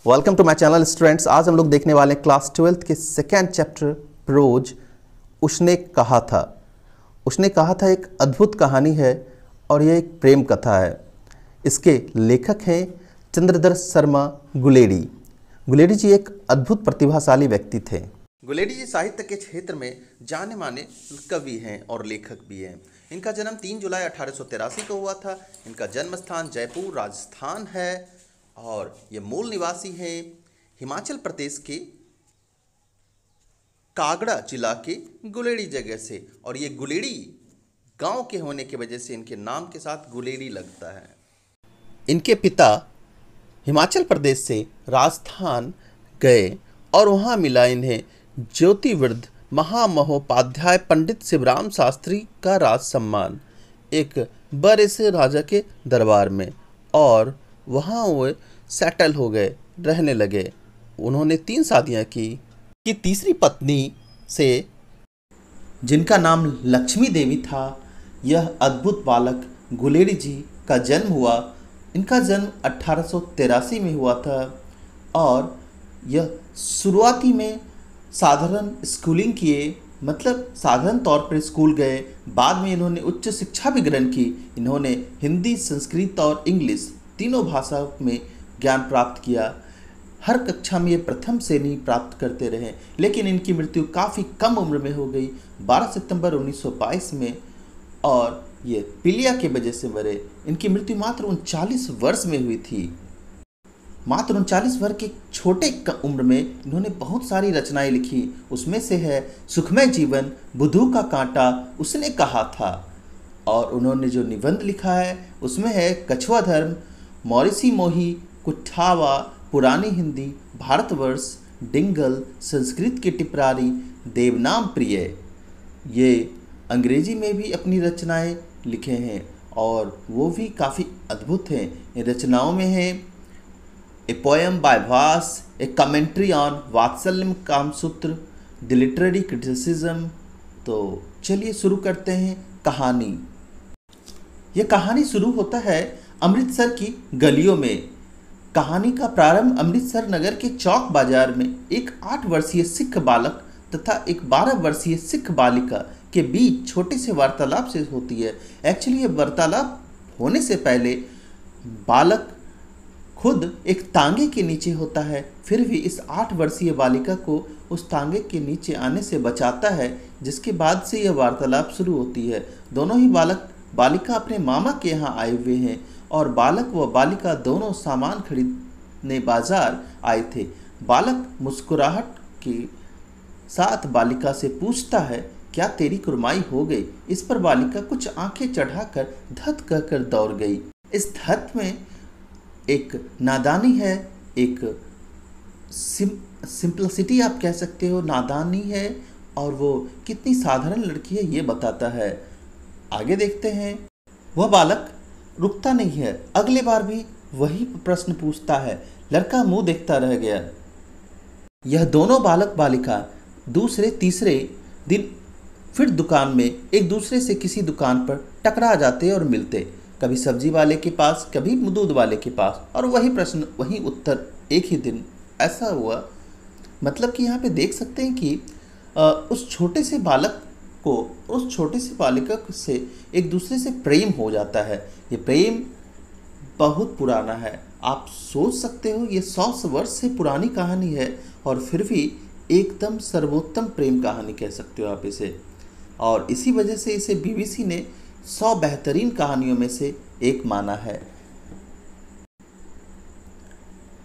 Welcome to my channel students. आज हम लोग देखने वाले हैं क्लास 12th के सेकेंड चैप्टर प्रोज उसने कहा था। उसने कहा था एक अद्भुत कहानी है और यह एक प्रेम कथा है। इसके लेखक हैं चंद्रधर शर्मा गुलेरी। गुलेरी जी एक अद्भुत प्रतिभाशाली व्यक्ति थे। गुलेरी जी साहित्य के क्षेत्र में जाने माने कवि हैं और लेखक भी हैं। इनका जन्म 3 जुलाई 1883 को हुआ था। इनका जन्म स्थान जयपुर राजस्थान है और ये मूल निवासी हैं हिमाचल प्रदेश के कांगड़ा जिला के गुलेरी जगह से। और ये गुलेरी गांव के होने की वजह से इनके नाम के साथ गुलेरी लगता है। इनके पिता हिमाचल प्रदेश से राजस्थान गए और वहाँ मिला इन्हें ज्योतिवृद्ध महामहोपाध्याय पंडित शिवराम शास्त्री का राज सम्मान एक बड़े से राजा के दरबार में, और वहाँ वो सेटल हो गए, रहने लगे। उन्होंने 3 शादियाँ की। तीसरी पत्नी से, जिनका नाम लक्ष्मी देवी था, यह अद्भुत बालक गुलेरी जी का जन्म हुआ। इनका जन्म 1883 में हुआ था और यह शुरुआती में साधारण स्कूलिंग किए, मतलब साधारण तौर पर स्कूल गए। बाद में इन्होंने उच्च शिक्षा भी ग्रहण की। इन्होंने हिंदी, संस्कृत और इंग्लिश तीनों भाषा में ज्ञान प्राप्त किया। हर कक्षा में ये प्रथम श्रेणी प्राप्त करते रहे, लेकिन इनकी मृत्यु काफ़ी कम उम्र में हो गई, 12 सितंबर 1922 में, और ये पीलिया के वजह से मरे। इनकी मृत्यु मात्र 39 वर्ष में हुई थी। मात्र 39 वर्ष के छोटे उम्र में इन्होंने बहुत सारी रचनाएं लिखी। उसमें से है सुखमय जीवन, बुद्धू का कांटा, उसने कहा था। और उन्होंने जो निबंध लिखा है उसमें है कछुआ धर्म, मौरिसी मोही, कुठावा, पुरानी हिंदी, भारतवर्ष, डिंगल, संस्कृत की टिपरारी, देवनाम प्रिय। ये अंग्रेजी में भी अपनी रचनाएं लिखे हैं और वो भी काफ़ी अद्भुत हैं। इन रचनाओं में है ए पोएम बाय वास, a commentary on Vatsalyam Kamasutra, the literary criticism. तो चलिए शुरू करते हैं कहानी। यह कहानी शुरू होता है अमृतसर की गलियों में। कहानी का प्रारंभ अमृतसर नगर के चौक बाजार में एक 8 वर्षीय सिख बालक तथा एक 12 वर्षीय सिख बालिका के बीच छोटे से वार्तालाप से होती है। एक्चुअली ये वार्तालाप होने से पहले बालक खुद एक तांगे के नीचे होता है, फिर भी इस 8 वर्षीय बालिका को उस तांगे के नीचे आने से बचाता है, जिसके बाद से यह वार्तालाप शुरू होती है। दोनों ही बालक बालिका अपने मामा के यहाँ आए हुए हैं और बालक व बालिका दोनों सामान खरीदने बाजार आए थे। बालक मुस्कुराहट के साथ बालिका से पूछता है, क्या तेरी कुर्माई हो गई? इस पर बालिका कुछ आंखें चढ़ाकर धत कहकर दौड़ गई। इस धत में एक नादानी है, एक सिंपलिसिटी आप कह सकते हो, नादानी है, और वो कितनी साधारण लड़की है ये बताता है। आगे देखते हैं। वह बालक रुकता नहीं है, अगले बार भी वही प्रश्न पूछता है। लड़का मुंह देखता रह गया। यह दोनों बालक बालिका दूसरे तीसरे दिन फिर दुकान में एक दूसरे से किसी दुकान पर टकरा जाते और मिलते, कभी सब्जी वाले के पास, कभी दूध वाले के पास, और वही प्रश्न वही उत्तर एक ही दिन। ऐसा हुआ, मतलब कि यहाँ पे देख सकते हैं कि उस छोटे से बालक को उस छोटे से बालिका से एक दूसरे से प्रेम हो जाता है। ये प्रेम बहुत पुराना है। आप सोच सकते हो ये 100 वर्ष से पुरानी कहानी है और फिर भी एकदम सर्वोत्तम प्रेम कहानी कह सकते हो आप इसे। और इसी वजह से इसे बीबीसी ने 100 बेहतरीन कहानियों में से एक माना है।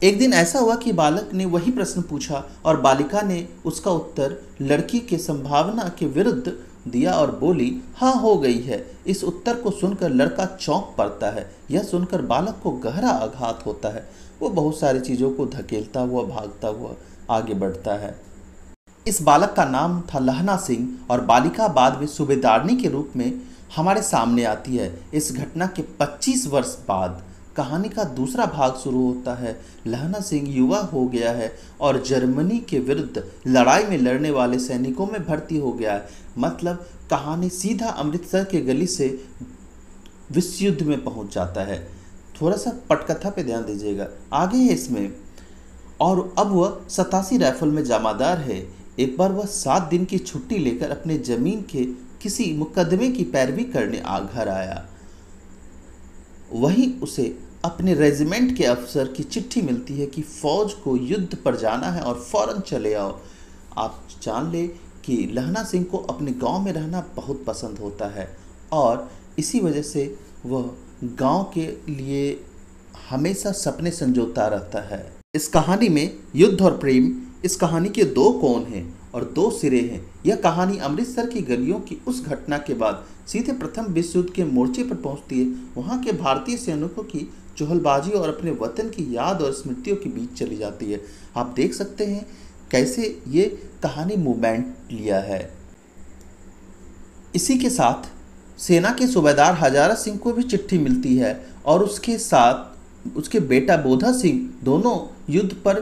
एक दिन ऐसा हुआ कि बालक ने वही प्रश्न पूछा और बालिका ने उसका उत्तर लड़की के संभावना के विरुद्ध दिया और बोली, हाँ हो गई है। इस उत्तर को सुनकर लड़का चौंक पड़ता है। यह सुनकर बालक को गहरा आघात होता है। वो बहुत सारी चीज़ों को धकेलता हुआ भागता हुआ आगे बढ़ता है। इस बालक का नाम था लहना सिंह और बालिका बाद में सूबेदारनी के रूप में हमारे सामने आती है। इस घटना के 25 वर्ष बाद कहानी का दूसरा भाग शुरू होता है। लहना सिंह युवा हो गया है और जर्मनी के विरुद्ध लड़ाई में लड़ने वाले सैनिकों में भर्ती हो गया है। मतलब कहानी सीधा अमृतसर के गली से विश्व युद्ध में पहुंच जाता है। थोड़ा सा पटकथा पे ध्यान दीजिएगा। आगे है इसमें और अब वह 87 राइफल में जमादार है। एक बार वह 7 दिन की छुट्टी लेकर अपने जमीन के किसी मुकदमे की पैरवी करने घर आया। वहीं उसे अपने रेजिमेंट के अफसर की चिट्ठी मिलती है कि फौज को युद्ध पर जाना है और फौरन चले आओ। आप जान ले कि लहना सिंह को अपने गांव में रहना बहुत पसंद होता है और इसी वजह से वह गांव के लिए हमेशा सपने संजोता रहता है। इस कहानी में युद्ध और प्रेम, इस कहानी के 2 कोण हैं और 2 सिरे हैं। यह कहानी अमृतसर की गलियों की उस घटना के बाद सीधे प्रथम विश्व युद्ध के मोर्चे पर पहुंचती है। वहां के भारतीय सैनिकों की चुहलबाजी और अपने वतन की याद और स्मृतियों के बीच चली जाती है। आप देख सकते हैं कैसे ये कहानी मूवमेंट लिया है। इसी के साथ सेना के सूबेदार हजारा सिंह को भी चिट्ठी मिलती है और उसके साथ उसके बेटा बोधा सिंह, दोनों युद्ध पर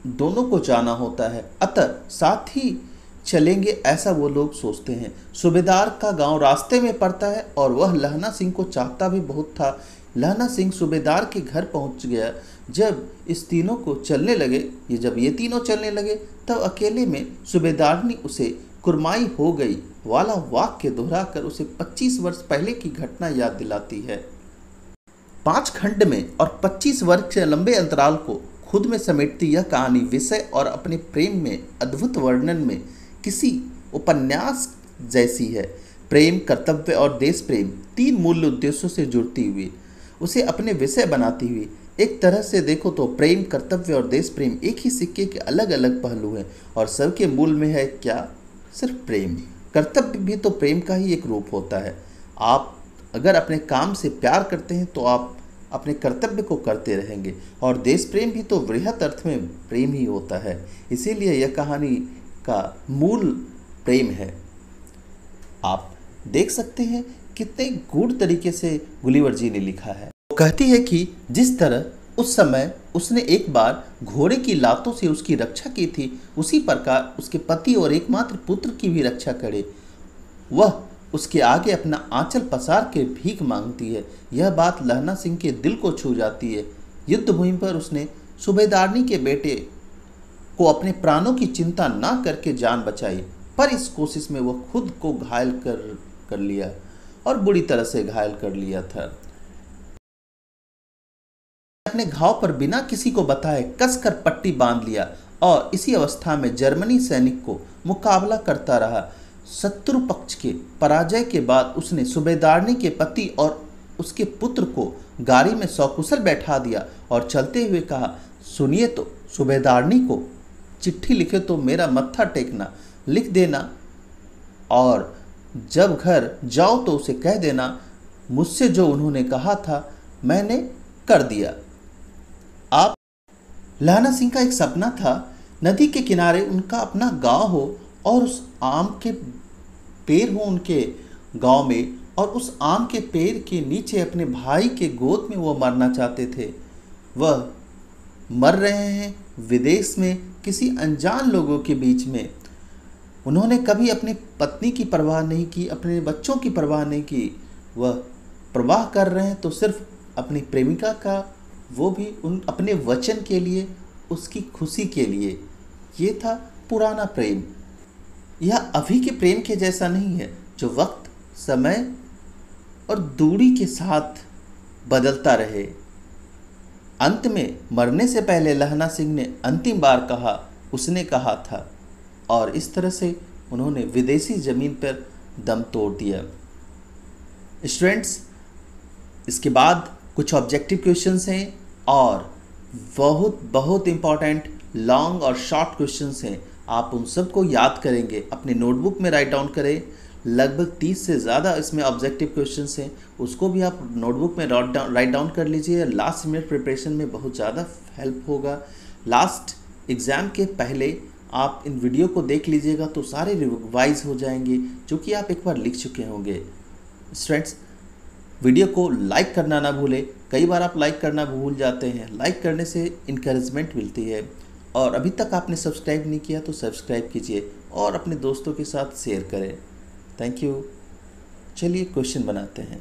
दोनों को जाना होता है। अतः साथ ही चलेंगे ऐसा वो लोग सोचते हैं। सूबेदार का गांव रास्ते में पड़ता है और वह लहना सिंह को चाहता भी बहुत था। लहना सिंह सूबेदार के घर पहुंच गया। जब इस तीनों को चलने लगे, जब ये तीनों चलने लगे तब अकेले में सूबेदारनी उसे कुरमाई हो गई वाला वाक्य दोहराकर उसे 25 वर्ष पहले की घटना याद दिलाती है। 5 खंड में और 25 वर्ष के लंबे अंतराल को खुद में समेटती यह कहानी विषय और अपने प्रेम में अद्भुत वर्णन में किसी उपन्यास जैसी है। प्रेम, कर्तव्य और देश प्रेम 3 मूल्य उद्देश्यों से जुड़ती हुई उसे अपने विषय बनाती हुई। एक तरह से देखो तो प्रेम, कर्तव्य और देश प्रेम एक ही सिक्के के अलग अलग पहलू हैं और सबके मूल में है क्या? सिर्फ प्रेम। कर्तव्य भी तो प्रेम का ही एक रूप होता है। आप अगर अपने काम से प्यार करते हैं तो आप अपने कर्तव्य को करते रहेंगे और देश प्रेम भी तो वृहत अर्थ में प्रेम ही होता है। इसीलिए यह कहानी का मूल प्रेम है। आप देख सकते हैं कितने गूढ़ तरीके से गुलिवर जी ने लिखा है। वो कहती है कि जिस तरह उस समय उसने एक बार घोड़े की लातों से उसकी रक्षा की थी, उसी प्रकार उसके पति और एकमात्र पुत्र की भी रक्षा करे। वह उसके आगे अपना आंचल पसार के भीख मांगती है। यह बात लहना सिंह के दिल को छू जाती है। युद्ध भूमि पर उसने सूबेदारनी के बेटे को अपने प्राणों की चिंता ना करके जान बचाई, पर इस कोशिश में वह खुद को घायल कर लिया और बुरी तरह से घायल कर लिया था। अपने घाव पर बिना किसी को बताए कसकर पट्टी बांध लिया और इसी अवस्था में जर्मनी सैनिक को मुकाबला करता रहा। शत्रु पक्ष के पराजय के बाद उसने सूबेदारनी के पति और उसके पुत्र को गाड़ी में सकुशल बैठा दिया और चलते हुए कहा, सुनिए तो, सूबेदारनी को चिट्ठी लिखे तो मेरा मत्था टेकना, लिख देना और जब घर जाओ तो उसे कह देना मुझसे जो उन्होंने कहा था मैंने कर दिया। आप लहना सिंह का एक सपना था, नदी के किनारे उनका अपना गांव हो और उस आम के पेड़ हो उनके गांव में और उस आम के पेड़ के नीचे अपने भाई के गोद में वो मरना चाहते थे। वह मर रहे हैं विदेश में किसी अनजान लोगों के बीच में। उन्होंने कभी अपनी पत्नी की परवाह नहीं की, अपने बच्चों की परवाह नहीं की। वह परवाह कर रहे हैं तो सिर्फ अपनी प्रेमिका का, वो भी उन अपने वचन के लिए, उसकी खुशी के लिए। ये था पुराना प्रेम। यह अभी के प्रेम के जैसा नहीं है जो वक्त, समय और दूरी के साथ बदलता रहे। अंत में मरने से पहले लहना सिंह ने अंतिम बार कहा, उसने कहा था, और इस तरह से उन्होंने विदेशी ज़मीन पर दम तोड़ दिया। स्टूडेंट्स, इसके बाद कुछ ऑब्जेक्टिव क्वेश्चंस हैं और बहुत बहुत इम्पॉर्टेंट लॉन्ग और शॉर्ट क्वेश्चंस हैं। आप उन सब को याद करेंगे, अपने नोटबुक में राइट डाउन करें। लगभग 30 से ज़्यादा इसमें ऑब्जेक्टिव क्वेश्चंस हैं, उसको भी आप नोटबुक में राइट डाउन कर लीजिए। लास्ट मिनट प्रिपरेशन में बहुत ज़्यादा हेल्प होगा। लास्ट एग्ज़ाम के पहले आप इन वीडियो को देख लीजिएगा तो सारे रिवाइज हो जाएंगे जो कि आप एक बार लिख चुके होंगे। स्टूडेंट्स, वीडियो को लाइक करना ना भूलें। कई बार आप लाइक करना भूल जाते हैं। लाइक करने से इनकरेजमेंट मिलती है। और अभी तक आपने सब्सक्राइब नहीं किया तो सब्सक्राइब कीजिए और अपने दोस्तों के साथ शेयर करें। Thank you. चलिए क्वेश्चन बनाते हैं।